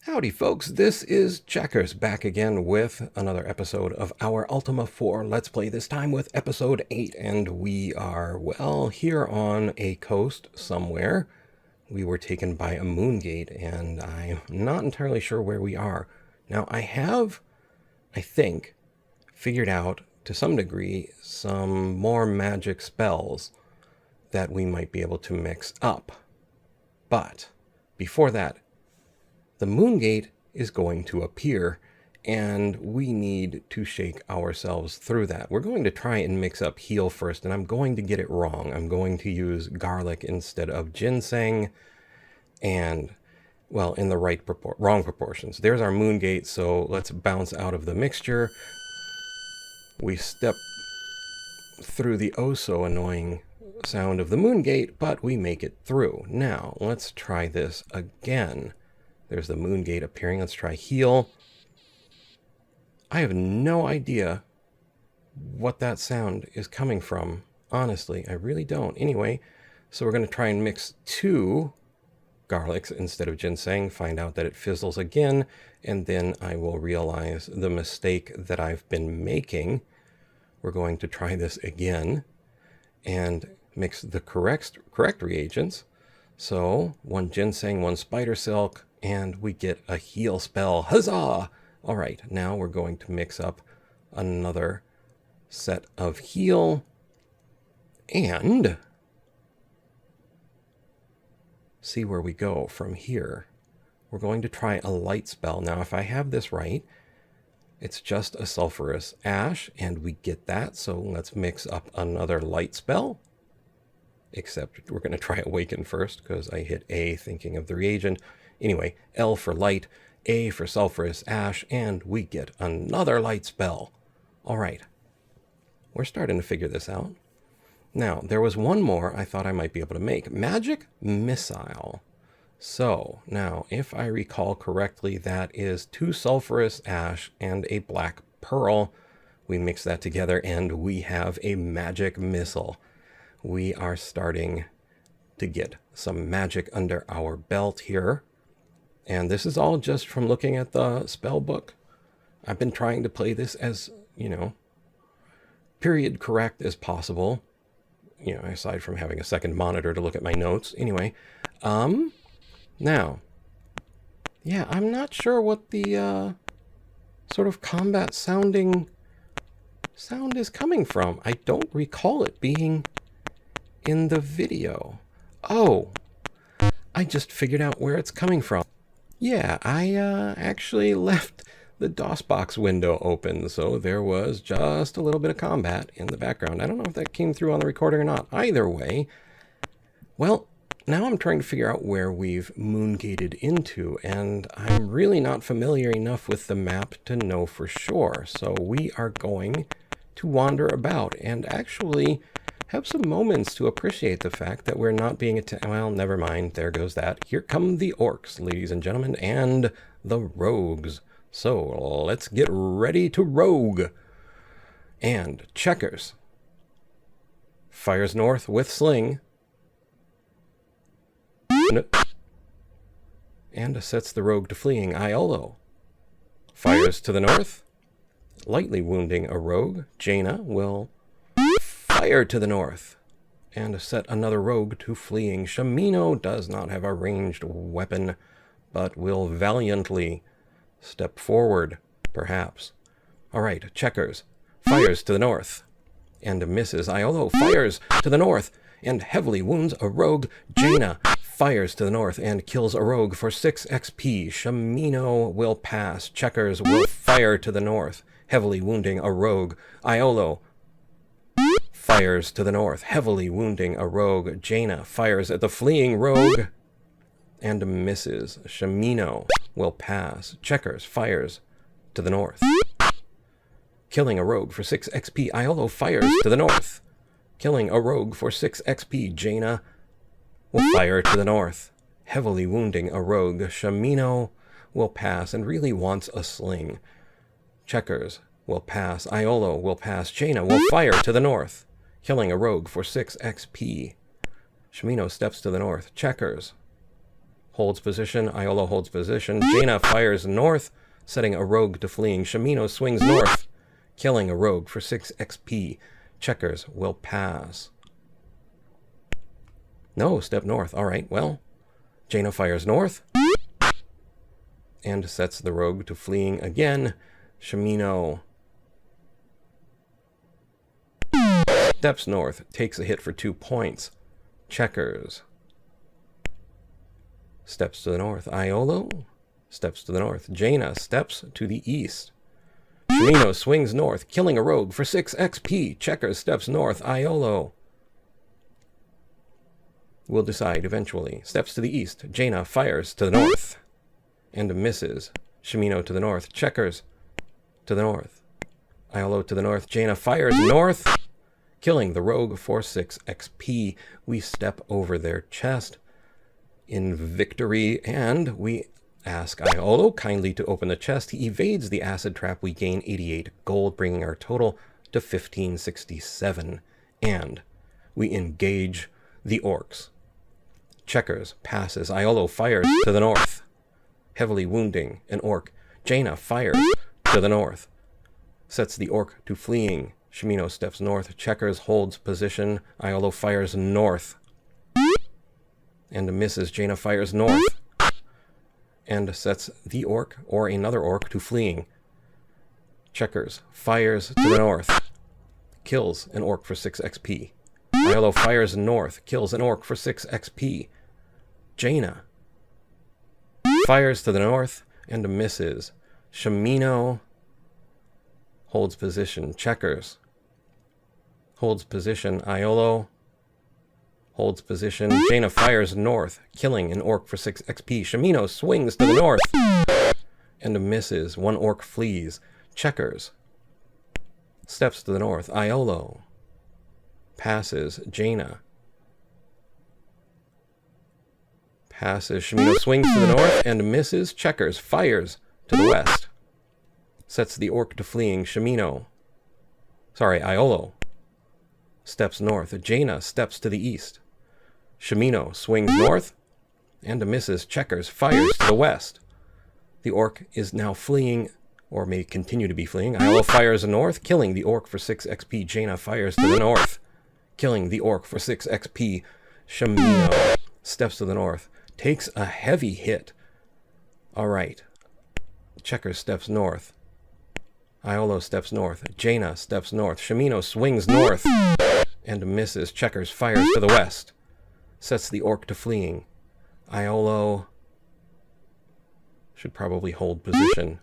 Howdy folks, this is Checkers back again with another episode of our Ultima IV Let's Play, this time with episode 8, and we are, well, here on a coast somewhere. We were taken by a moon gate, and I'm not entirely sure where we are. Now, I have, I think, figured out, to some degree, some more magic spells that we might be able to mix up. But, before that, the moon gate is going to appear, and we need to shake ourselves through that. We're going to try and mix up heal first, and I'm going to get it wrong. I'm going to use garlic instead of ginseng, and, well, in the wrong proportions. There's our moon gate, so let's bounce out of the mixture. We step through the oh-so-annoying sound of the moon gate, but we make it through. Now, let's try this again. There's the moon gate appearing. Let's try heal. I have no idea what that sound is coming from. Honestly, I really don't. Anyway, so we're going to try and mix 2 garlics instead of ginseng, find out that it fizzles again, and then I will realize the mistake that I've been making. We're going to try this again and mix the correct reagents. So 1 ginseng, 1 spider silk, and we get a heal spell. Huzzah! All right, now we're going to mix up another set of heal. And see where we go from here. We're going to try a light spell. Now, if I have this right, it's just a sulfurous ash, and we get that. So let's mix up another light spell. Except we're going to try awaken first, because I hit A thinking of the reagent. Anyway, L for light, A for sulfurous ash, and we get another light spell. All right, we're starting to figure this out. Now, there was one more I thought I might be able to make. Magic missile. So, now, if I recall correctly, that is 2 sulfurous ash and a black pearl. We mix that together, and we have a magic missile. We are starting to get some magic under our belt here. And this is all just from looking at the spell book. I've been trying to play this as, period correct as possible. Aside from having a second monitor to look at my notes. Anyway, now, yeah, I'm not sure what the sort of combat sound is coming from. I don't recall it being in the video. Oh, I just figured out where it's coming from. Yeah, I actually left the DOSBox window open, so there was just a little bit of combat in the background. I don't know if that came through on the recording or not. Either way, well, now I'm trying to figure out where we've moongated into, and I'm really not familiar enough with the map to know for sure. So we are going to wander about and actually have some moments to appreciate the fact that we're not being attacked. Well, never mind. There goes that. Here come the orcs, ladies and gentlemen, and the rogues. So let's get ready to rogue. And Checkers fires north with sling. And sets the rogue to fleeing. Iolo fires to the north, lightly wounding a rogue. Jaina will fire to the north and set another rogue to fleeing. Shamino does not have a ranged weapon, but will valiantly step forward, perhaps. All right, Checkers fires to the north and misses. Iolo fires to the north and heavily wounds a rogue. Jaina fires to the north and kills a rogue for 6 XP. Shamino will pass. Checkers will fire to the north, heavily wounding a rogue. Iolo fires to the north, heavily wounding a rogue. Jaina fires at the fleeing rogue and misses. Shamino will pass. Checkers fires to the north, killing a rogue for 6 XP. Iolo fires to the north, killing a rogue for 6 XP. Jaina will fire to the north, heavily wounding a rogue. Shamino will pass and really wants a sling. Checkers will pass. Iolo will pass. Jaina will fire to the north, killing a rogue for 6 XP. Shamino steps to the north. Checkers holds position. Iolo holds position. Jaina fires north, setting a rogue to fleeing. Shimino swings north, killing a rogue for 6 XP. Checkers will pass. No, step north. All right, well, Jaina fires north and sets the rogue to fleeing again. Shimino steps north, takes a hit for 2 points. Checkers steps to the north. Iolo steps to the north. Jaina steps to the east. Shimino swings north, killing a rogue for 6 XP. Checkers steps north. Iolo will decide eventually. Steps to the east. Jaina fires to the north and misses. Shimino to the north. Checkers to the north. Iolo to the north. Jaina fires north, killing the rogue for 6 XP. We step over their chest in victory, and we ask Iolo kindly to open the chest. He evades the acid trap. We gain 88 gold, bringing our total to 1567. And we engage the orcs. Checkers passes. Iolo fires to the north, heavily wounding an orc. Jaina fires to the north, sets the orc to fleeing. Shimino steps north. Checkers holds position. Iolo fires north and misses. Jaina fires north and sets the orc or another orc to fleeing. Checkers fires to the north, kills an orc for 6 XP. Iolo fires north, kills an orc for 6 XP. Jaina fires to the north and misses. Shimino holds position. Checkers holds position. Iolo holds position. Jaina fires north, killing an orc for 6 XP. Shimino swings to the north and misses. 1 orc flees. Checkers steps to the north. Iolo passes. Jaina passes. Shimino swings to the north and misses. Checkers fires to the west, sets the orc to fleeing. Iolo steps north. Jaina steps to the east. Shimino swings north and misses. Checkers fires to the west. The orc is now fleeing, or may continue to be fleeing. Iolo fires north, killing the orc for 6 XP. Jaina fires to the north, killing the orc for 6 XP. Shimino steps to the north, takes a heavy hit. All right. Checkers steps north. Iolo steps north. Jaina steps north. Shimino swings north and misses. Checkers fires to the west, sets the orc to fleeing. Iolo should probably hold position,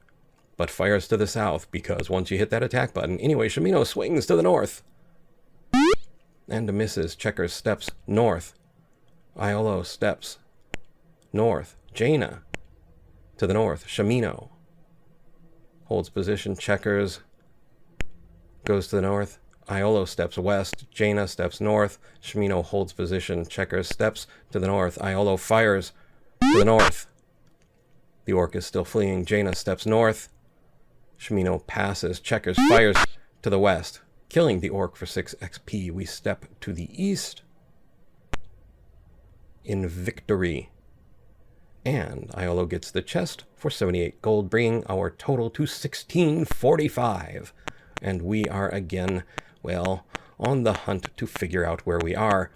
but fires to the south because once you hit that attack button. Anyway, Shimino swings to the north and misses. Checkers steps north. Iolo steps north. Jaina to the north. Shimino holds position. Checkers goes to the north. Iolo steps west. Jaina steps north. Shimino holds position. Checkers steps to the north. Iolo fires to the north. The orc is still fleeing. Jaina steps north. Shimino passes. Checkers fires to the west, killing the orc for 6 XP. We step to the east in victory. And Iolo gets the chest for 78 gold, bringing our total to 1645. And we are again, well, on the hunt to figure out where we are.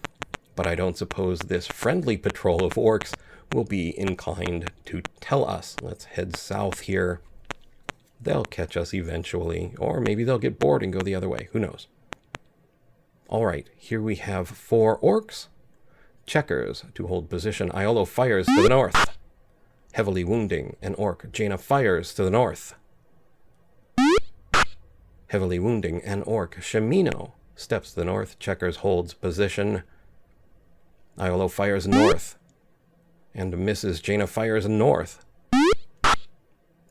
But I don't suppose this friendly patrol of orcs will be inclined to tell us. Let's head south here. They'll catch us eventually, or maybe they'll get bored and go the other way. Who knows? All right, here we have 4 orcs. Checkers to hold position. Iolo fires to the north, heavily wounding an orc. Jaina fires to the north, heavily wounding an orc. Shimino steps to the north. Checkers holds position. Iolo fires north and misses. Jaina fires north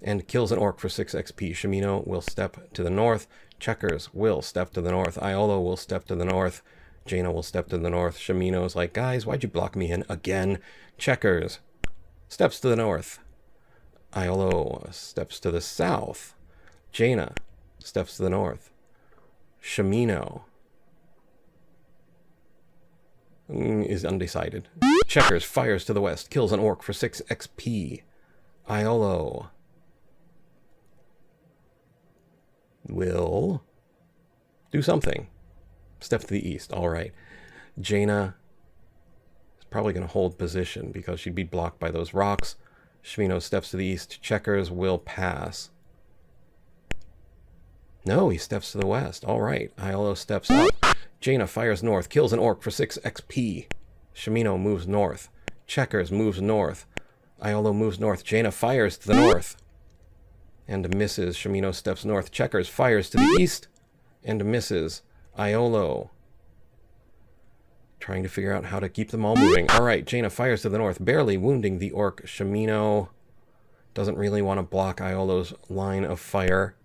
and kills an orc for 6 XP. Shimino will step to the north. Checkers will step to the north. Iolo will step to the north. Jaina will step to the north. Shimino's like, guys, why'd you block me in again? Checkers steps to the north. Iolo steps to the south. Jaina steps to the north. Shimino is undecided. Checkers fires to the west, kills an orc for 6 XP. Iolo will do something. Step to the east. All right. Jaina is probably going to hold position because she'd be blocked by those rocks. Shimino steps to the east. Checkers will pass. No, he steps to the west. All right. Iolo steps up. Jaina fires north, kills an orc for 6 XP. Shimino moves north. Checkers moves north. Iolo moves north. Jaina fires to the north and misses. Shimino steps north. Checkers fires to the east and misses. Iolo trying to figure out how to keep them all moving. All right, Jaina fires to the north, barely wounding the orc. Shimino doesn't really want to block Iolo's line of fire,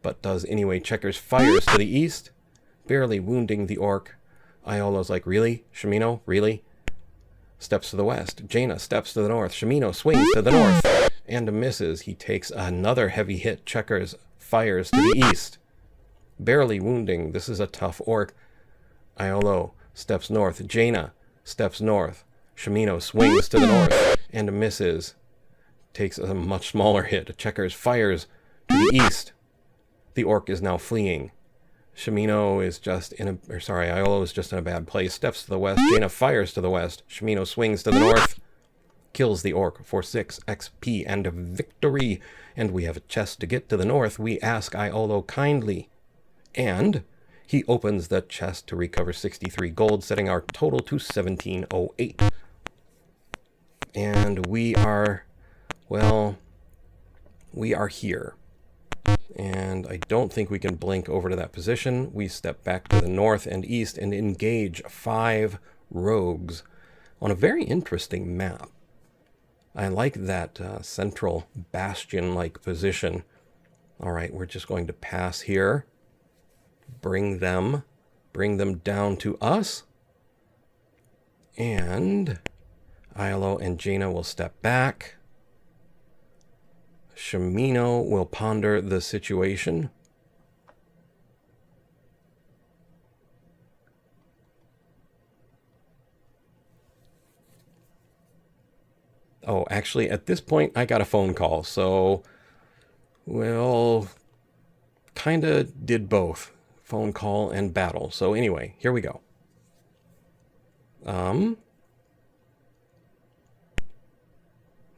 but does anyway. Checkers fires to the east, barely wounding the orc. Iolo's like, really? Shimino? Really? Steps to the west. Jaina steps to the north. Shimino swings to the north and misses. He takes another heavy hit. Checkers fires to the east, barely wounding. This is a tough orc. Iolo steps north. Jaina steps north. Shimino swings to the north and misses. Takes a much smaller hit. Checkers fires to the east. The orc is now fleeing. Shimino is just in a... Iolo is just in a bad place. Steps to the west. Jaina fires to the west. Shimino swings to the north. Kills the orc for 6 XP and victory. And we have a chest to get to the north. We ask Iolo kindly. And he opens the chest to recover 63 gold, setting our total to 1708. And we are... well, we are here. And I don't think we can blink over to that position. We step back to the north and east and engage 5 rogues on a very interesting map. I like that central bastion-like position. All right, we're just going to pass here. Bring them down to us. And Iolo and Jaina will step back. Shimino will ponder the situation. Oh, actually, at this point, I got a phone call, so, well, kind of did both. Phone call and battle. So anyway, here we go. All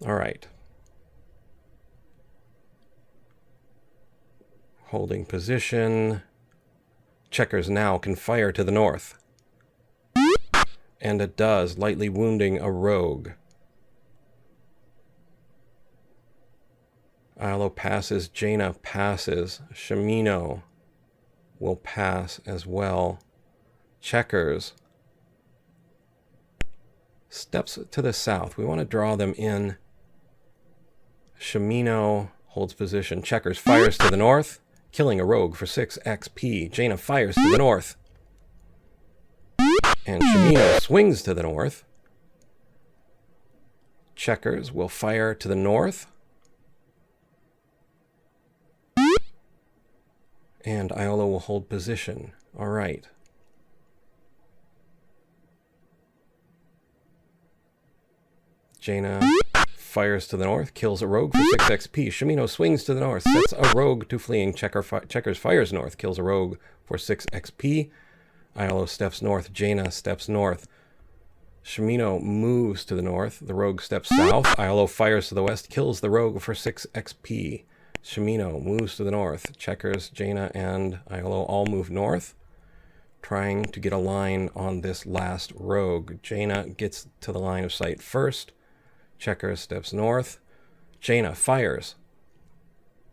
right. Holding position. Checkers now can fire to the north. And it does, lightly wounding a rogue. Iolo passes, Jaina passes, Shimino will pass as well. Checkers steps to the south. We want to draw them in. Shimino holds position. Checkers fires to the north, killing a rogue for 6 XP. Jaina fires to the north. And Shimino swings to the north. Checkers will fire to the north. And Iolo will hold position. All right. Jaina fires to the north, kills a rogue for 6 XP. Shimino swings to the north, sets a rogue to fleeing. Checkers fires north, kills a rogue for 6 XP. Iolo steps north. Jaina steps north. Shimino moves to the north. The rogue steps south. Iolo fires to the west, kills the rogue for 6 XP. Shimino moves to the north. Checkers, Jaina, and Iolo all move north, trying to get a line on this last rogue. Jaina gets to the line of sight first. Checkers steps north. Jaina fires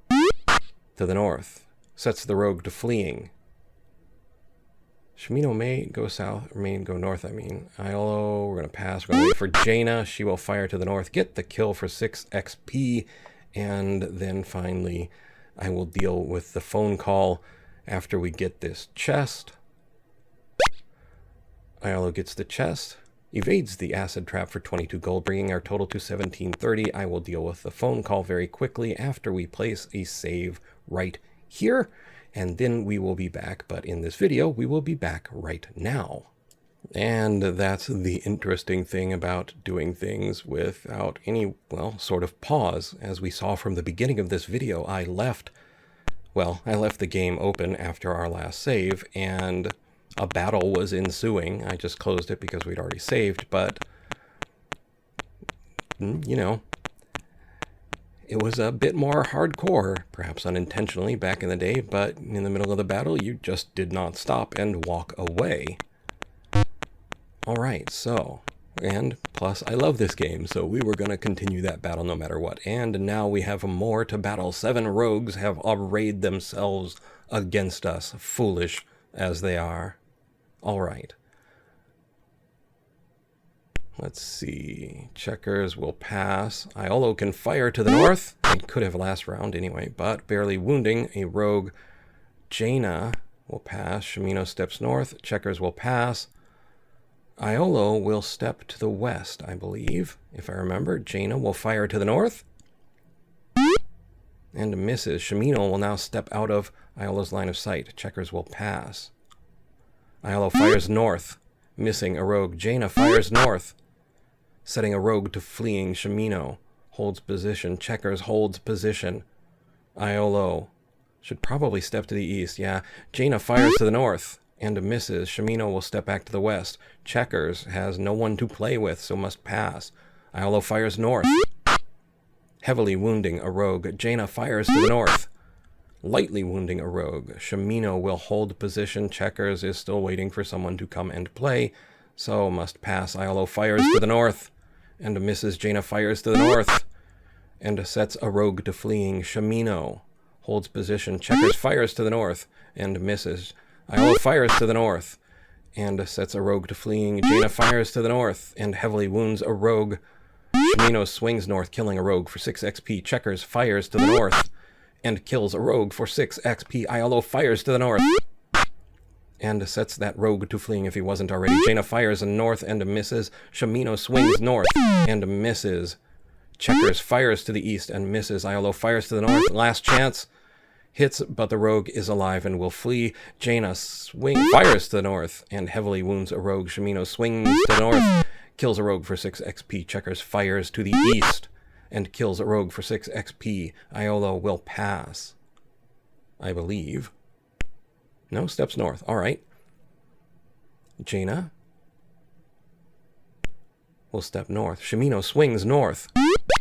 to the north, sets the rogue to fleeing. Shimino may go south, or may go north, Iolo, we're going to pass. We're going to wait for Jaina. She will fire to the north, get the kill for 6 XP. And then finally, I will deal with the phone call after we get this chest. Iolo gets the chest, evades the acid trap for 22 gold, bringing our total to 1730. I will deal with the phone call very quickly after we place a save right here. And then we will be back. But in this video, we will be back right now. And that's the interesting thing about doing things without any, well, sort of pause. As we saw from the beginning of this video, I left the game open after our last save, and a battle was ensuing. I just closed it because we'd already saved, but, you know, it was a bit more hardcore, perhaps unintentionally back in the day, but in the middle of the battle, you just did not stop and walk away. Alright, so, and plus I love this game, so we were going to continue that battle no matter what. And now we have more to battle. 7 rogues have arrayed themselves against us, foolish as they are. Alright. Let's see. Checkers will pass. Iolo can fire to the north. It could have last round anyway, but barely wounding a rogue. Jaina will pass. Shimino steps north. Checkers will pass. Iolo will step to the west, I believe, if I remember. Jaina will fire to the north. And misses. Shimino will now step out of Iolo's line of sight. Checkers will pass. Iolo fires north, missing a rogue. Jaina fires north, setting a rogue to fleeing. Shimino holds position. Checkers holds position. Iolo should probably step to the east. Yeah, Jaina fires to the north and misses. Shimino will step back to the west. Checkers has no one to play with, so must pass. Iolo fires north, heavily wounding a rogue. Jaina fires to the north, lightly wounding a rogue. Shimino will hold position. Checkers is still waiting for someone to come and play, so must pass. Iolo fires to the north and misses. Jaina fires to the north and sets a rogue to fleeing. Shimino holds position. Checkers fires to the north and misses. Iolo fires to the north and sets a rogue to fleeing. Jaina fires to the north and heavily wounds a rogue. Shimino swings north, killing a rogue for 6 XP. Checkers fires to the north and kills a rogue for 6 XP. Iolo fires to the north and sets that rogue to fleeing if he wasn't already. Jaina fires north and misses. Shimino swings north and misses. Checkers fires to the east and misses. Iolo fires to the north. Last chance. Hits, but the rogue is alive and will flee. Jaina fires to the north and heavily wounds a rogue. Shimino swings to the north, kills a rogue for 6 XP. Checkers fires to the east and kills a rogue for 6 XP. Iolo will pass, I believe. No, steps north. All right. Jaina will step north. Shimino swings north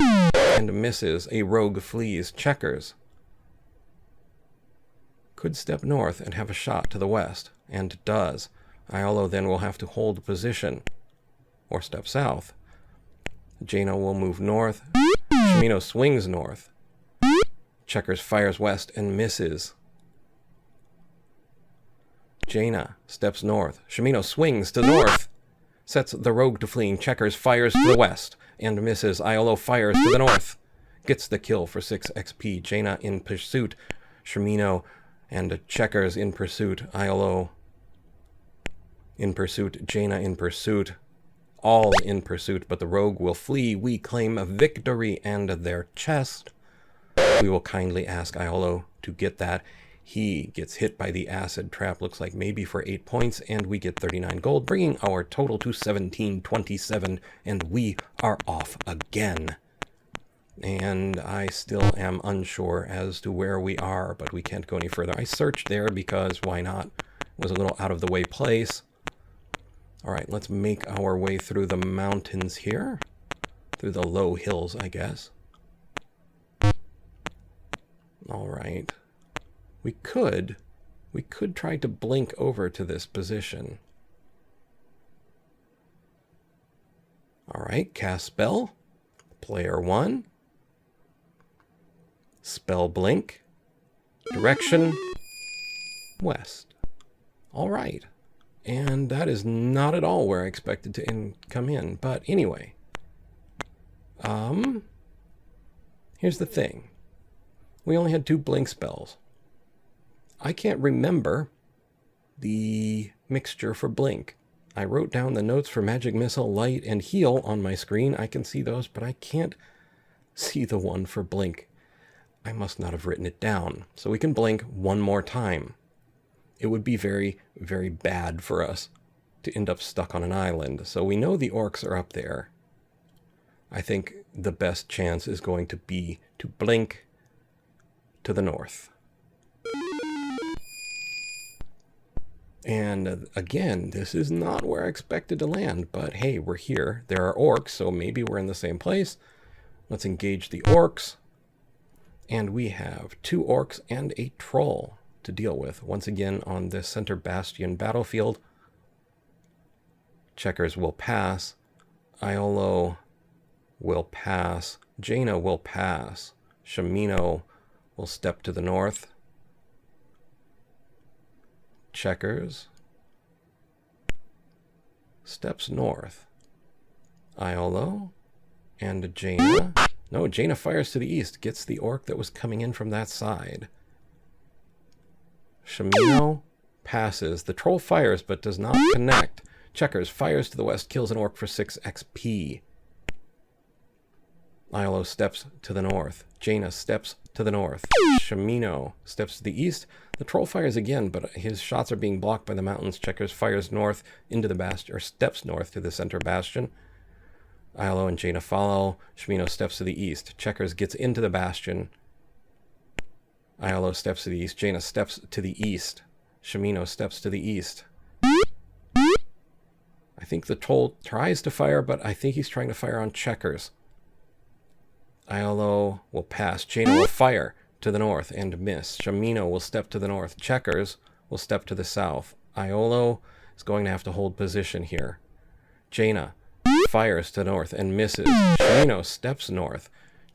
and misses. A rogue flees. Checkers could step north and have a shot to the west, and does. Iolo then will have to hold position, or step south. Jaina will move north. Shimino swings north. Checkers fires west and misses. Jaina steps north. Shimino swings to the north, sets the rogue to fleeing. Checkers fires to the west and misses. Iolo fires to the north, gets the kill for 6 XP. Jaina in pursuit. Shimino and Checkers in pursuit. Iolo in pursuit. Jaina in pursuit. All in pursuit, but the rogue will flee. We claim a victory and their chest. We will kindly ask Iolo to get that. He gets hit by the acid trap, looks like maybe for 8 points, and we get 39 gold, bringing our total to 1727, and we are off again. And I still am unsure as to where we are, but we can't go any further. I searched there because why not? It was a little out of the way place. All right, let's make our way through the mountains here. Through the low hills, I guess. All right. We could try to blink over to this position. All right, cast spell. Player 1. Spell blink. Direction west. All right. And that is not at all where I expected to come in. But anyway. Here's the thing. We only had 2 blink spells. I can't remember the mixture for blink. I wrote down the notes for magic missile, light, and heal on my screen. I can see those, but I can't see the one for blink. I must not have written it down. So we can blink one more time. It would be very, very bad for us to end up stuck on an island. So we know the orcs are up there. I think the best chance is going to be to blink to the north. And again, this is not where I expected to land, but hey, we're here. There are orcs, so maybe we're in the same place. Let's engage the orcs. And we have 2 orcs and a troll to deal with. Once again, on this center bastion battlefield. Checkers will pass. Iolo will pass. Jaina will pass. Shamino will step to the north. Checkers steps north. Iolo and Jaina. No, Jaina fires to the east, gets the orc that was coming in from that side. Shamino passes. The troll fires but does not connect. Checkers fires to the west, kills an orc for 6 XP. Iolo steps to the north. Jaina steps to the north. Shamino steps to the east. The troll fires again, but his shots are being blocked by the mountains. Checkers fires north into the bastion, or steps north to the center bastion. Iolo and Jaina follow. Shamino steps to the east. Checkers gets into the bastion. Iolo steps to the east. Jaina steps to the east. Shamino steps to the east. I think the troll tries to fire, but I think he's trying to fire on Checkers. Iolo will pass. Jaina will fire to the north and miss. Shamino will step to the north. Checkers will step to the south. Iolo is going to have to hold position here. Jaina fires to the north and misses. Shamino steps north.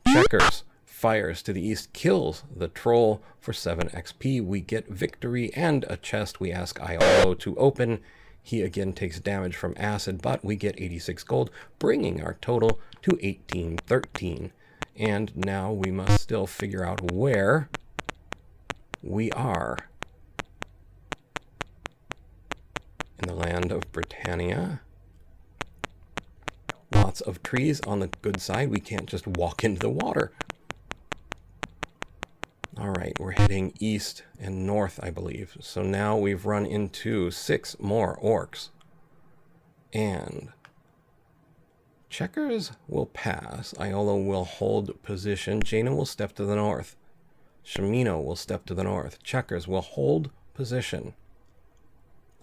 Checkers fires to the east, kills the troll for 7 XP. We get victory and a chest we ask Iolo to open. He again takes damage from acid, but we get 86 gold, bringing our total to 1813. And now we must still figure out where we are. In the land of Britannia. Lots of trees on the good side. We can't just walk into the water. All right, we're heading east and north, I believe. So now we've run into 6 more orcs. And Checkers will pass. Iolo will hold position. Jaina will step to the north. Shamino will step to the north. Checkers will hold position.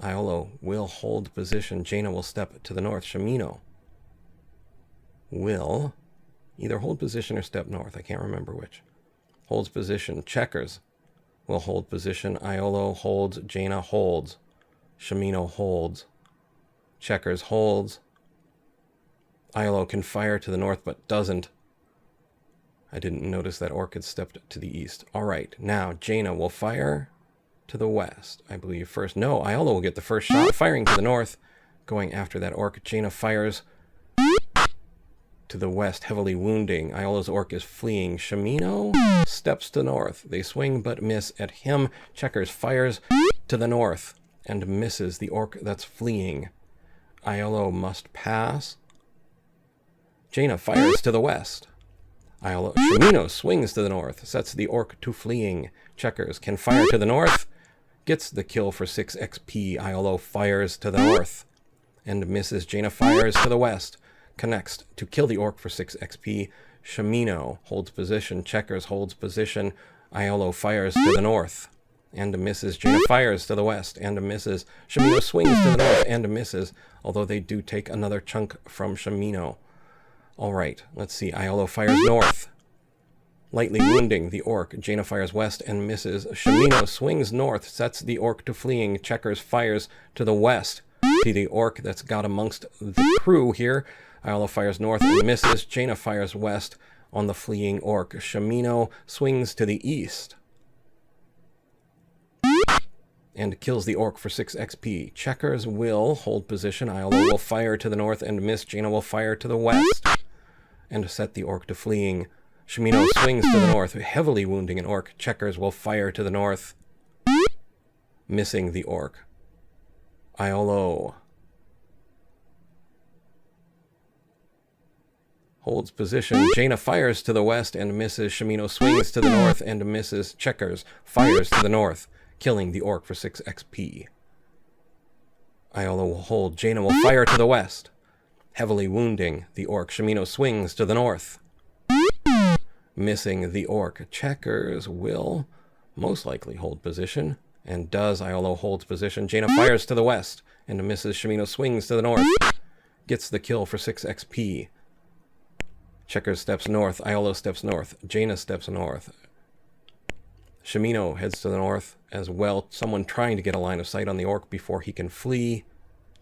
Iolo will hold position. Jaina will step to the north. Shamino will either hold position or step north. I can't remember which. Holds position. Checkers will hold position. Iolo holds. Jaina holds. Shamino holds. Checkers holds. Iolo can fire to the north but doesn't. I didn't notice that orc had stepped to the east. All right, now Jaina will fire to the west, I believe first. No, Iolo will get the first shot, firing to the north, going after that orc. Jaina fires to the west, heavily wounding. Iolo's orc is fleeing. Shamino steps to the north. They swing but miss at him. Checkers fires to the north and misses the orc that's fleeing. Iolo must pass. Jaina fires to the west. Shamino swings to the north, sets the orc to fleeing. Checkers can fire to the north, gets the kill for 6 XP. Iolo fires to the north and misses. Jaina fires to the west, connects to kill the orc for 6 XP. Shamino holds position. Checkers holds position. Iolo fires to the north and misses. Jaina fires to the west and misses. Shamino swings to the north and misses, although they do take another chunk from Shamino. All right, let's see. Iolo fires north, lightly wounding the orc. Jaina fires west and misses. Shamino swings north, sets the orc to fleeing. Checkers fires to the west. See the orc that's got amongst the crew here. Iolo fires north and misses. Jaina fires west on the fleeing orc. Shamino swings to the east and kills the orc for 6 XP. Checkers will hold position. Iolo will fire to the north and miss. Jaina will fire to the west and set the orc to fleeing. Shamino swings to the north, heavily wounding an orc. Checkers will fire to the north, missing the orc. Iolo holds position. Jaina fires to the west and misses. Shamino swings to the north and misses. Checkers fires to the north, killing the orc for 6 XP. Iolo will hold. Jaina will fire to the west, heavily wounding the orc. Shimino swings to the north, missing the orc. Checkers will most likely hold position, and does. Iolo holds position. Jaina fires to the west and misses. Shimino swings to the north, gets the kill for 6 XP. Checkers steps north. Iolo steps north. Jaina steps north. Shimino heads to the north as well. Someone trying to get a line of sight on the orc before he can flee.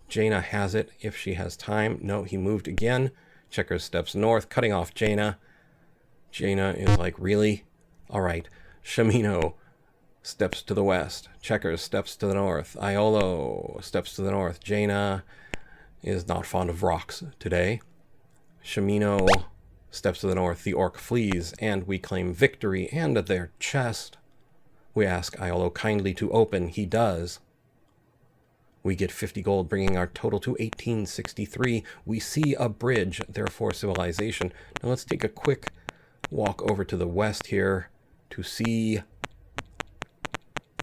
Jaina has it if she has time. No, he moved again. Checkers steps north, cutting off Jaina. Jaina is like, really? All right. Shimino steps to the west. Checkers steps to the north. Iolo steps to the north. Jaina is not fond of rocks today. Shimino steps to the north. The orc flees, and we claim victory and their chest. We ask Iolo kindly to open. He does. We get 50 gold, bringing our total to 1863. We see a bridge, therefore civilization. Now let's take a quick walk over to the west here to see,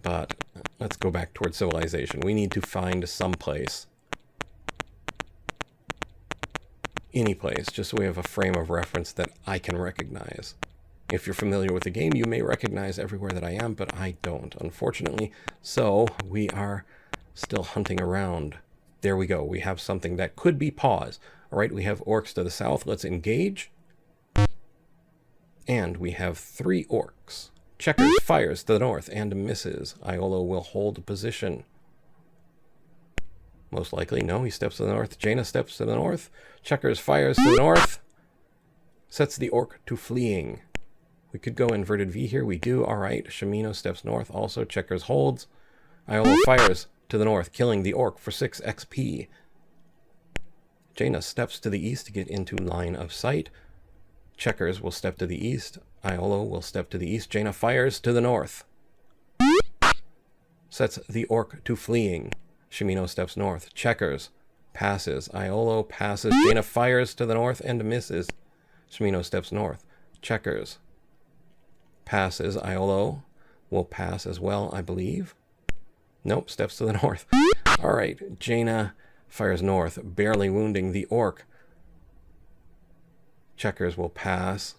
but let's go back towards civilization. We need to find some place, any place, just so we have a frame of reference that I can recognize. If you're familiar with the game, you may recognize everywhere that I am, but I don't, unfortunately. So we are still hunting around. There we go. We have something that could be pause. All right, we have orcs to the south. Let's engage. And we have 3 orcs. Checkers fires to the north and misses. Iolo will hold position. Most likely, no, he steps to the north. Jaina steps to the north. Checkers fires to the north. Sets the orc to fleeing. We could go inverted V here. We do. All right. Shimino steps north. Also, Checkers holds. Iolo fires to the north, killing the orc for 6 XP. Jaina steps to the east to get into line of sight. Checkers will step to the east. Iolo will step to the east. Jaina fires to the north. Sets the orc to fleeing. Shimino steps north. Checkers passes. Iolo passes. Jaina fires to the north and misses. Shimino steps north. Checkers passes. Iolo will pass as well, I believe. Nope, steps to the north. All right, Jaina fires north, barely wounding the orc. Checkers will pass.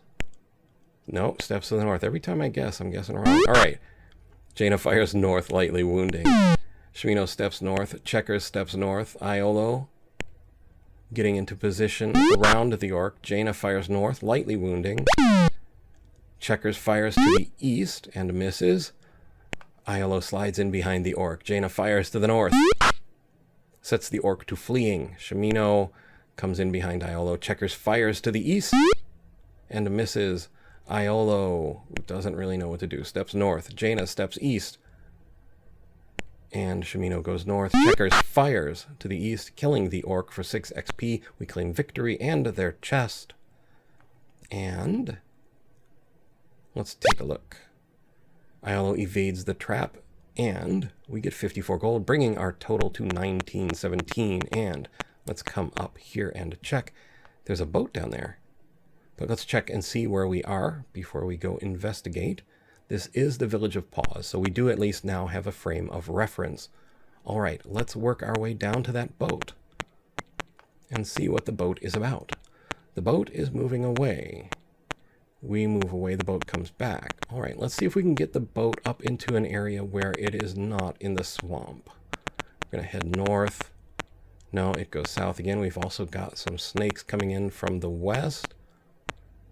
Nope, steps to the north. Every time I guess, I'm guessing wrong. All right, Jaina fires north, lightly wounding. Shimino steps north. Checkers steps north. Iolo getting into position around the orc. Jaina fires north, lightly wounding. Checkers fires to the east and misses. Iolo slides in behind the orc. Jaina fires to the north. Sets the orc to fleeing. Shimino comes in behind Iolo. Checkers fires to the east and misses. Iolo doesn't really know what to do. Steps north. Jaina steps east. And Shimino goes north. Checkers fires to the east, killing the orc for 6 XP. We claim victory and their chest. And let's take a look. Iolo evades the trap, and we get 54 gold, bringing our total to 1917. And let's come up here and check. There's a boat down there. But let's check and see where we are before we go investigate. This is the Village of Pause, so we do at least now have a frame of reference. All right, let's work our way down to that boat and see what the boat is about. The boat is moving away. We move away, the boat comes back. All right, let's see if we can get the boat up into an area where it is not in the swamp. We're gonna head north. No, it goes south again. We've also got some snakes coming in from the west.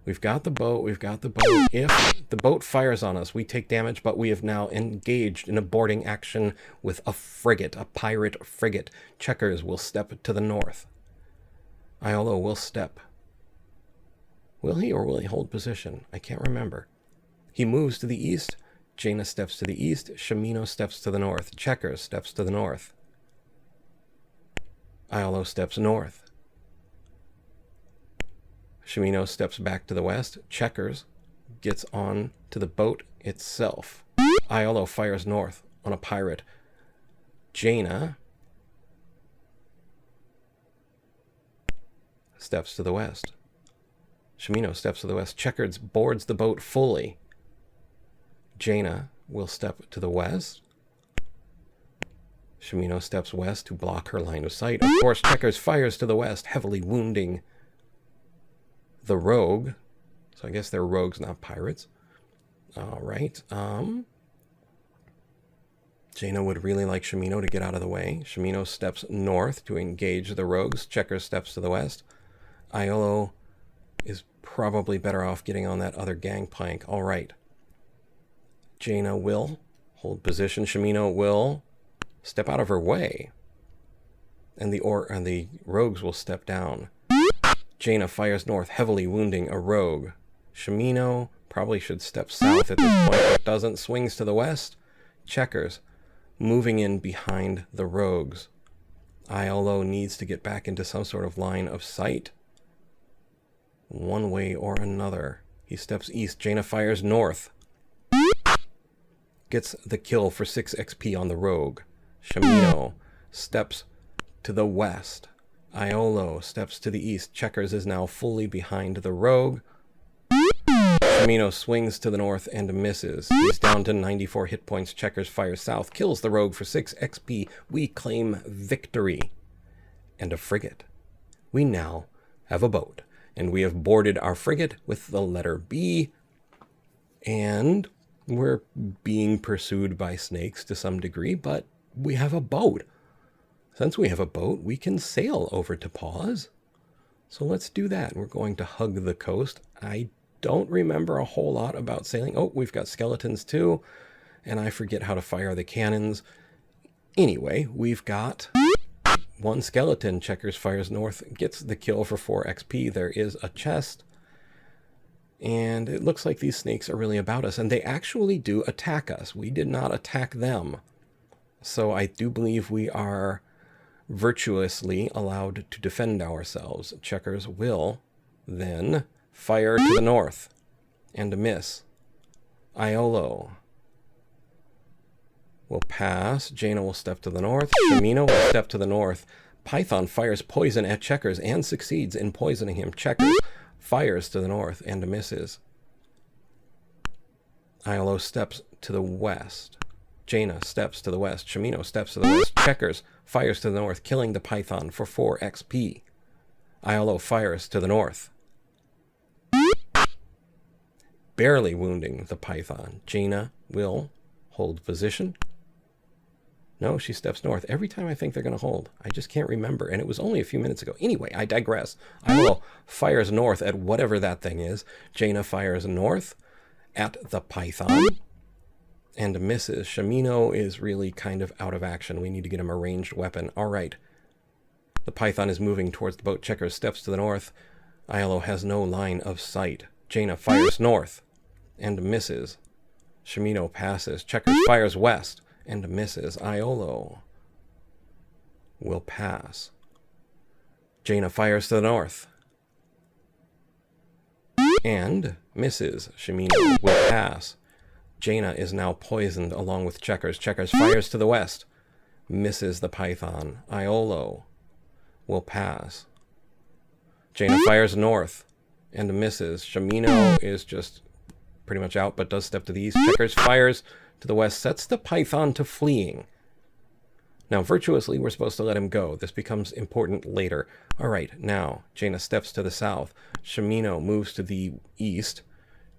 We've got the boat, we've got the boat. If the boat fires on us, we take damage, but we have now engaged in a boarding action with a frigate, a pirate frigate. Checkers will step to the north. Iolo will step. Will he, or will he hold position? I can't remember. He moves to the east. Jaina steps to the east. Shimino steps to the north. Checkers steps to the north. Iolo steps north. Shimino steps back to the west. Checkers gets on to the boat itself. Iolo fires north on a pirate. Jaina steps to the west. Shimino steps to the west. Checkers boards the boat fully. Jaina will step to the west. Shimino steps west to block her line of sight. Of course, Checkers fires to the west, heavily wounding the rogue. So I guess they're rogues, not pirates. All right. Jaina would really like Shimino to get out of the way. Shimino steps north to engage the rogues. Checkers steps to the west. Iolo is probably better off getting on that other gangplank. All right. Jaina will hold position. Shimino will step out of her way. And the rogues will step down. Jaina fires north, heavily wounding a rogue. Shimino probably should step south at this point, but doesn't. Swings to the west. Checkers moving in behind the rogues. Iolo needs to get back into some sort of line of sight. One way or another. He steps east. Jaina fires north. Gets the kill for 6 XP on the rogue. Shimino steps to the west. Iolo steps to the east. Checkers is now fully behind the rogue. Shimino swings to the north and misses. He's down to 94 hit points. Checkers fires south. Kills the rogue for 6 XP. We claim victory. And a frigate. We now have a boat. And we have boarded our frigate with the letter B. And we're being pursued by snakes to some degree, but we have a boat. Since we have a boat, we can sail over to Pause. So let's do that. We're going to hug the coast. I don't remember a whole lot about sailing. Oh, we've got skeletons too, and I forget how to fire the cannons. Anyway, we've got one skeleton. Checkers fires north, gets the kill for 4 XP. There is a chest, and it looks like these snakes are really about us, and they actually do attack us. We did not attack them. So I do believe we are virtuously allowed to defend ourselves. Checkers will then fire to the north and miss. Iolo will pass. Jaina will step to the north. Shimino will step to the north. Python fires poison at Checkers and succeeds in poisoning him. Checkers fires to the north and misses. Iolo steps to the west. Jaina steps to the west. Shimino steps to the west. Checkers fires to the north, killing the Python for 4 XP. Iolo fires to the north, barely wounding the Python. Jaina will hold position. No, she steps north. Every time I think they're going to hold, I just can't remember. And it was only a few minutes ago. Anyway, I digress. Iolo fires north at whatever that thing is. Jaina fires north at the Python and misses. Shimino is really kind of out of action. We need to get him a ranged weapon. All right. The Python is moving towards the boat. Checkers steps to the north. Iolo has no line of sight. Jaina fires north and misses. Shimino passes. Checkers fires west and misses. Iolo will pass. Jaina fires to the north and misses. Shimino will pass. Jaina is now poisoned along with Checkers. Checkers fires to the west, misses the Python. Iolo will pass. Jaina fires north and misses. Shimino is just pretty much out, but does step to the east. Checkers fires to the west, sets the Python to fleeing. Now, virtuously, we're supposed to let him go. This becomes important later. All right, now, Jaina steps to the south. Shimino moves to the east.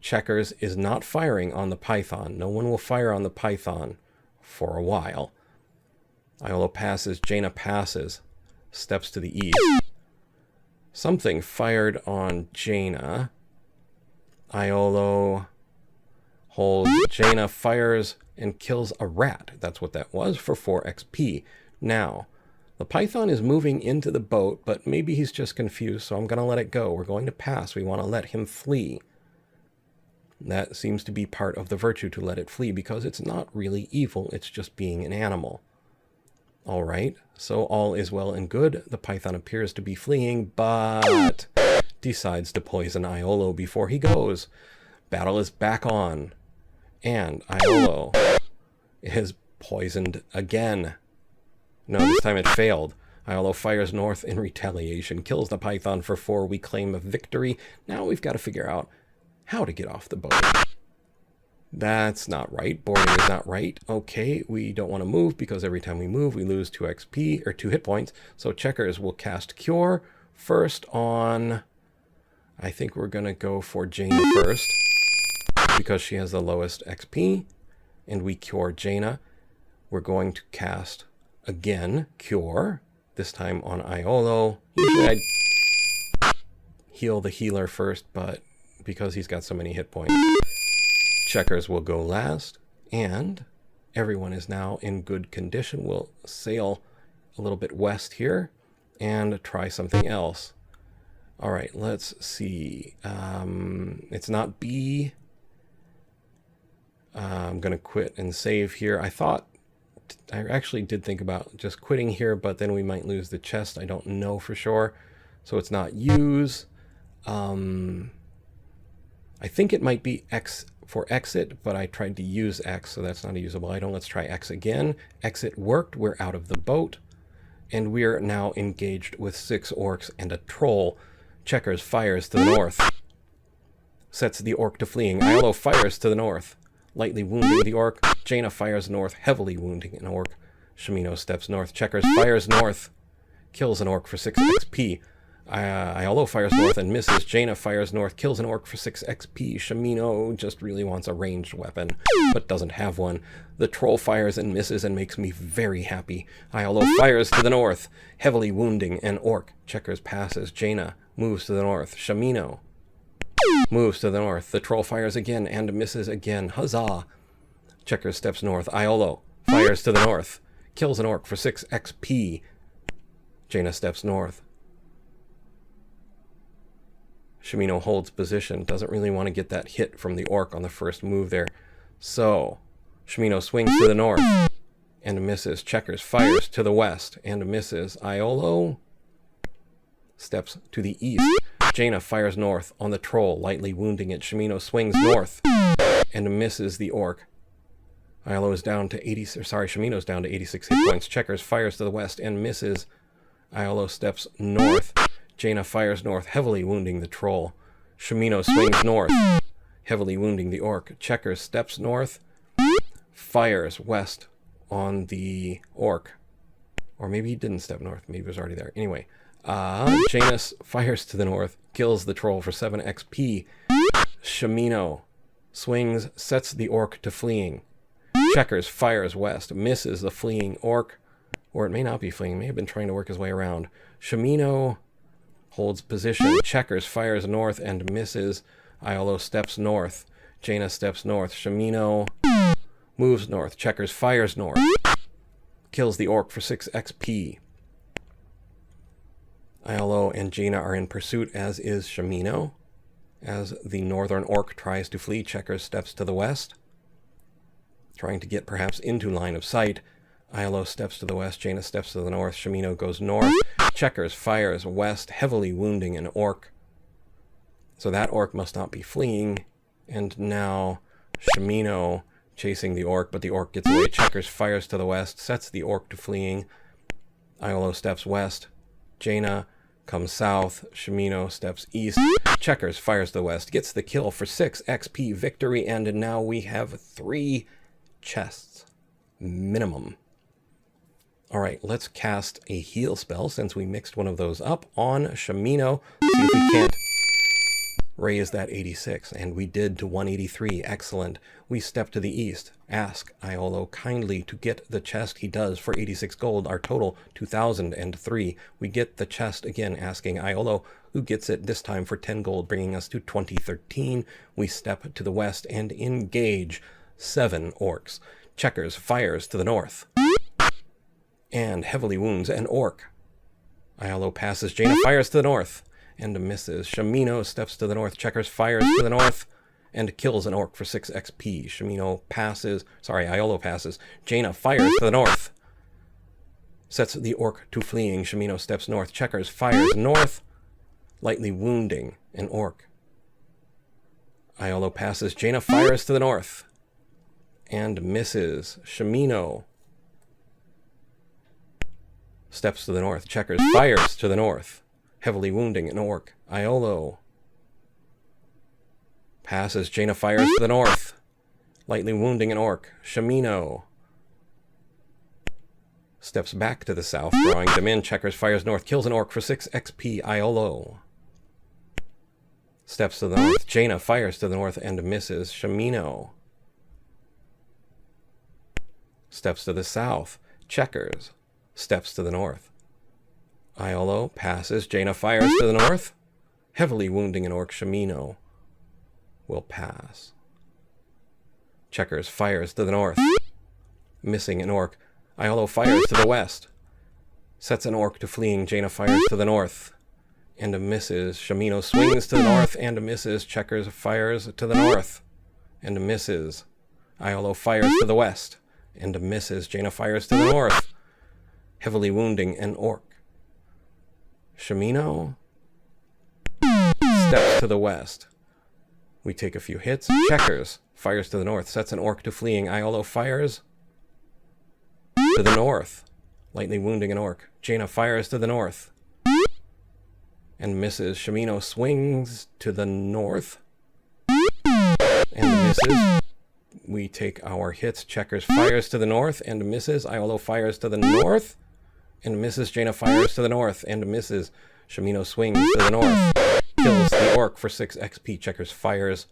Checkers is not firing on the Python. No one will fire on the Python for a while. Iolo passes. Jaina passes. Steps to the east. Something fired on Jaina. Iolo holds. Jaina fires and kills a rat. That's what that was for 4 XP. Now, the Python is moving into the boat, but maybe he's just confused, so I'm going to let it go. We're going to pass. We want to let him flee. That seems to be part of the virtue, to let it flee, because it's not really evil. It's just being an animal. All right, so all is well and good. The Python appears to be fleeing, but decides to poison Iolo before he goes. Battle is back on, and Iolo is poisoned again. No, this time it failed. Iolo fires north in retaliation, kills the Python for 4. We claim a victory. Now we've got to figure out how to get off the boat. That's not right. Boarding is not right. Okay, we don't want to move because every time we move, we lose 2 XP or 2 hit points. So Checkers will cast Cure first on... I think we're going to go for Jaina first because she has the lowest XP. And we cure Jaina. We're going to cast again Cure, this time on Iolo. Usually I'd heal the healer first, but because he's got so many hit points, Checkers will go last, and everyone is now in good condition. We'll sail a little bit west here and try something else. All right, let's see. It's not B. I'm going to quit and save here. I actually did think about just quitting here, but then we might lose the chest. I don't know for sure. So it's not use. I think it might be X for exit, but I tried to use X, so that's not a usable item. Let's try X again. Exit worked. We're out of the boat, and we're now engaged with 6 orcs and a troll. Checkers fires to the north. Sets the orc to fleeing. Iolo fires to the north, lightly wounding the orc. Jaina fires north, heavily wounding an orc. Shimino steps north. Checkers fires north, kills an orc for 6 XP. Iolo fires north and misses. Jaina fires north, kills an orc for 6 XP. Shimino just really wants a ranged weapon, but doesn't have one. The troll fires and misses and makes me very happy. Iolo fires to the north, heavily wounding an orc. Checkers passes. Jaina moves to the north. Shimino moves to the north. The troll fires again and misses again. Huzzah! Checkers steps north. Iolo fires to the north, kills an orc for 6 XP. Jaina steps north. Shimino holds position. Doesn't really want to get that hit from the orc on the first move there. So, Shimino swings to the north and misses. Checkers fires to the west and misses. Iolo steps to the east. Jaina fires north on the troll, lightly wounding it. Shimino swings north and misses the orc. Iolo is down to Shimino's down to 86 hit points. Checkers fires to the west and misses. Iolo steps north. Jaina fires north, heavily wounding the troll. Shimino swings north, heavily wounding the orc. Checkers steps north, fires west on the orc. Or maybe he didn't step north. Maybe he was already there. Anyway, Jaina fires to the north, kills the troll for 7 XP. Shimino swings, sets the orc to fleeing. Checkers fires west, misses the fleeing orc. Or it may not be fleeing. He may have been trying to work his way around. Shimino holds position. Checkers fires north and misses. Iolo steps north. Jaina steps north. Shimino moves north. Checkers fires north. Kills the orc for 6 XP. Iolo and Jaina are in pursuit, as is Shimino. As the northern orc tries to flee, Checkers steps to the west, trying to get perhaps into line of sight. Iolo steps to the west, Jaina steps to the north, Shimino goes north. Checkers fires west, heavily wounding an orc. So that orc must not be fleeing. And now Shimino chasing the orc, but the orc gets away. Checkers fires to the west, sets the orc to fleeing. Iolo steps west. Jaina comes south. Shimino steps east. Checkers fires to the west, gets the kill for 6 XP victory, and now we have 3 chests minimum. All right, let's cast a heal spell since we mixed one of those up on Shimino. See if we can't raise that 86. And we did to 183. Excellent. We step to the east. Ask Iolo kindly to get the chest. He does for 86 gold. Our total, 2,003. We get the chest again, asking Iolo, who gets it this time for 10 gold, bringing us to 2013. We step to the west and engage 7 orcs. Checkers fires to the north and heavily wounds an orc. Iolo passes. Jaina fires to the north and misses. Shimino steps to the north. Checkers fires to the north and kills an orc for 6 XP. Iolo passes. Jaina fires to the north, sets the orc to fleeing. Shimino steps north. Checkers fires north, lightly wounding an orc. Iolo passes. Jaina fires to the north and misses. Shimino steps to the north. Checkers fires to the north, heavily wounding an orc. Iolo passes. Jaina fires to the north, lightly wounding an orc. Shimino steps back to the south, drawing them in. Checkers fires north, kills an orc for 6 XP. Iolo steps to the north. Jaina fires to the north and misses. Shimino steps to the south. Checkers steps to the north. Iolo passes. Jaina fires to the north, heavily wounding an orc. Shimino will pass. Checkers fires to the north, missing an orc. Iolo fires to the west, sets an orc to fleeing. Jaina fires to the north and misses. Shimino swings to the north and misses. Checkers fires to the north and misses. Iolo fires to the west and misses. Jaina fires to the north, heavily wounding an orc. Shimino steps to the west. We take a few hits. Checkers fires to the north, sets an orc to fleeing. Iolo fires to the north, lightly wounding an orc. Jaina fires to the north and misses. Shimino swings to the north and misses. We take our hits. Checkers fires to the north and misses. Iolo fires to the north and misses. Jaina fires to the north and misses. Shimino swings to the north, kills the orc for 6 XP. Checkers fires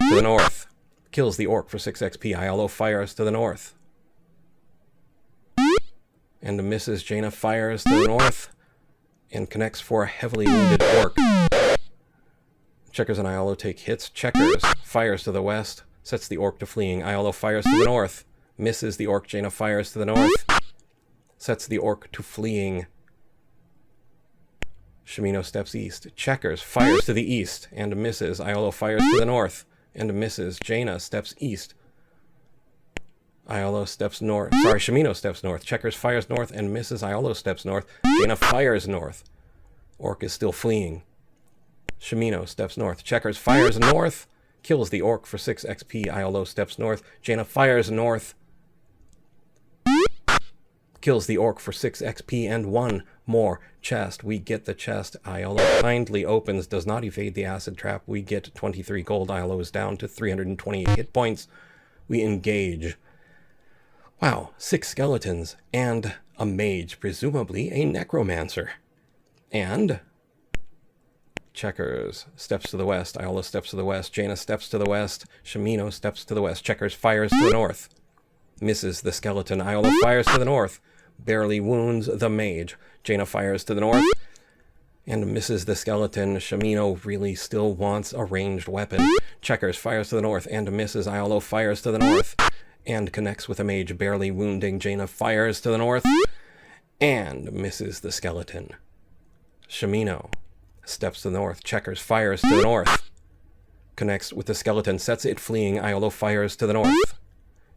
to the north, kills the orc for 6 XP. Iolo fires to the north and misses. Jaina fires to the north and connects for a heavily wounded orc. Checkers and Iolo take hits. Checkers fires to the west, sets the orc to fleeing. Iolo fires to the north, misses the orc. Jaina fires to the north, sets the orc to fleeing. Shimino steps east. Checkers fires to the east and misses. Iolo fires to the north and misses. Jaina steps east. Iolo steps north. Shimino steps north. Checkers fires north and misses. Iolo steps north. Jaina fires north. Orc is still fleeing. Shimino steps north. Checkers fires north, kills the orc for 6 XP. Iolo steps north. Jaina fires north, kills the orc for 6 XP and 1 more chest. We get the chest. Iolo kindly opens, does not evade the acid trap. We get 23 gold. Iolo is down to 328 hit points. We engage. Wow, 6 skeletons and a mage, presumably a necromancer. And Checkers steps to the west. Iolo steps to the west. Jaina steps to the west. Shimino steps to the west. Checkers fires to the north, misses the skeleton. Iolo fires to the north, barely wounds the mage. Jaina fires to the north and misses the skeleton. Shimino really still wants a ranged weapon. Checkers fires to the north and misses. Iolo fires to the north and connects with a mage, barely wounding. Jaina fires to the north and misses the skeleton. Shimino steps to the north. Checkers fires to the north, connects with the skeleton, sets it fleeing. Iolo fires to the north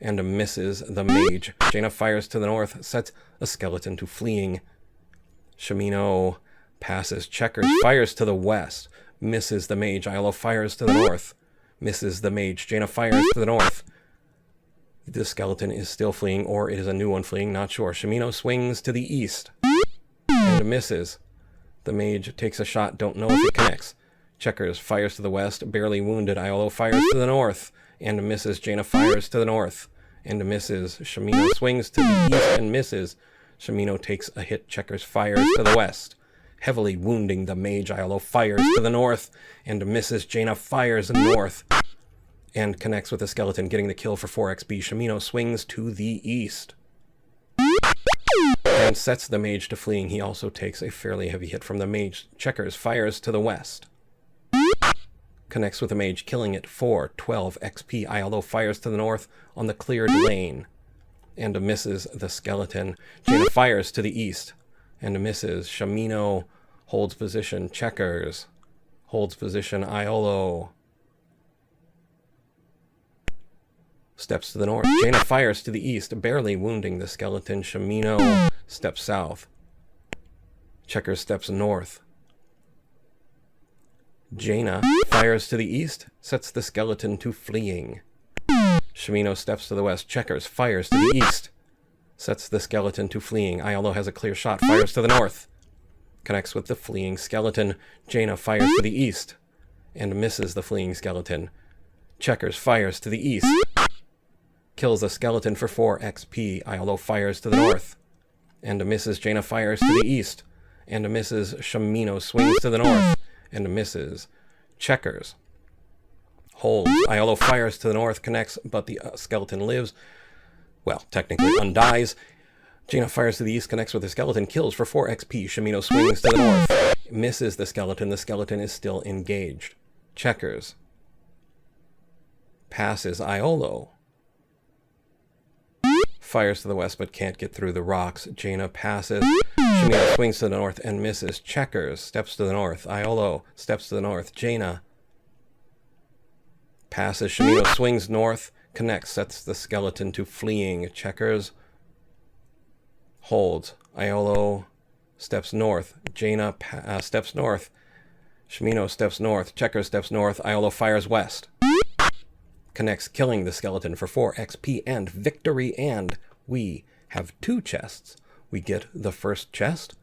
and misses the mage. Jaina fires to the north, sets a skeleton to fleeing. Shimino passes. Checkers fires to the west, misses the mage. Iolo fires to the north, misses the mage. Jaina fires to the north. The skeleton is still fleeing, or it is a new one fleeing, not sure. Shimino swings to the east and misses. The mage takes a shot, don't know if it connects. Checkers fires to the west, barely wounded. Iolo fires to the north and misses. Jaina fires to the north and misses. Shimino swings to the east and misses. Shimino takes a hit. Checkers fires to the west, heavily wounding the mage. Iolo fires to the north and misses. Jaina fires north and connects with the skeleton, getting the kill for 4 XP. Shimino swings to the east and sets the mage to fleeing. He also takes a fairly heavy hit from the mage. Checkers fires to the west, connects with the mage, killing it for 12 XP. Iolo fires to the north on the cleared lane and misses the skeleton. Jaina fires to the east and misses. Shimino holds position. Checkers holds position. Iolo steps to the north. Jaina fires to the east, barely wounding the skeleton. Shimino steps south. Checkers steps north. Jaina fires to the east, sets the skeleton to fleeing. Shimino steps to the west. Checkers fires to the east, sets the skeleton to fleeing. Iolo has a clear shot, fires to the north, connects with the fleeing skeleton. Jaina fires to the east and misses the fleeing skeleton. Checkers fires to the east. Kills the skeleton for 4 XP. Iolo fires to the north. And misses. Jaina fires to the east. And misses. Shamino swings to the north. And misses. Checkers holds. Iolo fires to the north, connects, but the skeleton lives. Well, technically undies. Jaina fires to the east, connects with the skeleton, kills for 4 XP. Shamino swings to the north. Misses the skeleton. The skeleton is still engaged. Checkers passes Iolo. Fires to the west but can't get through the rocks. Jaina passes. Shamino swings to the north and misses. Checkers steps to the north. Iolo steps to the north. Jaina passes. Shamino swings north, connects, sets the skeleton to fleeing. Checkers holds. Iolo steps north. Jaina steps north. Shamino steps north. Checkers steps north. Iolo fires west. Connects, killing the skeleton for 4 XP and victory. And we have 2 chests. We get the first chest.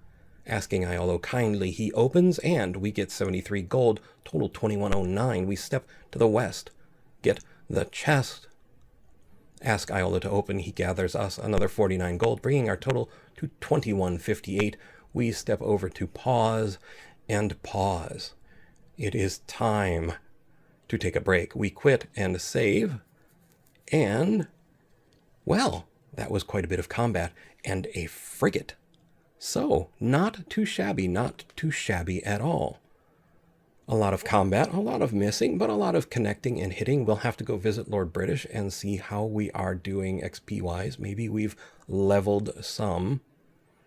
Asking Iolo kindly, he opens, and we get 73 gold, total 2109. We step to the west, get the chest. Ask Iolo to open, he gathers us another 49 gold, bringing our total to 2158. We step over to pause, and pause. It is time to take a break. We quit and save, and, well, that was quite a bit of combat, and a frigate. So, not too shabby at all. A lot of combat, a lot of missing, but a lot of connecting and hitting. We'll have to go visit Lord British and see how we are doing XP-wise. Maybe we've leveled some.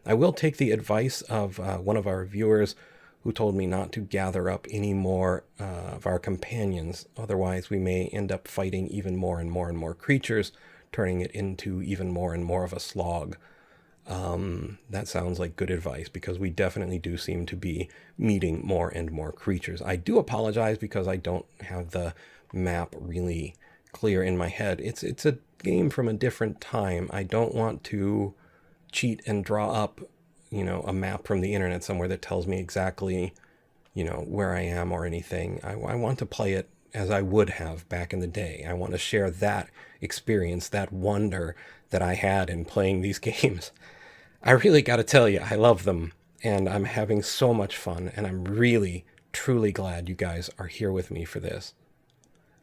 I will take the advice of one of our viewers who told me not to gather up any more of our companions. Otherwise, we may end up fighting even more and more and more creatures, turning it into even more and more of a slog. That sounds like good advice, because we definitely do seem to be meeting more and more creatures. I do apologize because I don't have the map really clear in my head. It's a game from a different time. I don't want to cheat and draw up, a map from the internet somewhere that tells me exactly, where I am or anything. I want to play it as I would have back in the day. I want to share that experience, that wonder that I had in playing these games. I really got to tell you, I love them, and I'm having so much fun, and I'm really, truly glad you guys are here with me for this.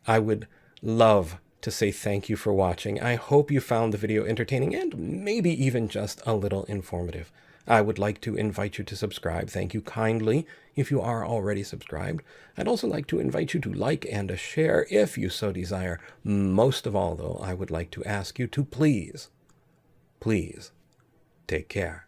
I would love to say thank you for watching. I hope you found the video entertaining and maybe even just a little informative. I would like to invite you to subscribe. Thank you kindly if you are already subscribed. I'd also like to invite you to like and share if you so desire. Most of all, though, I would like to ask you to please take care.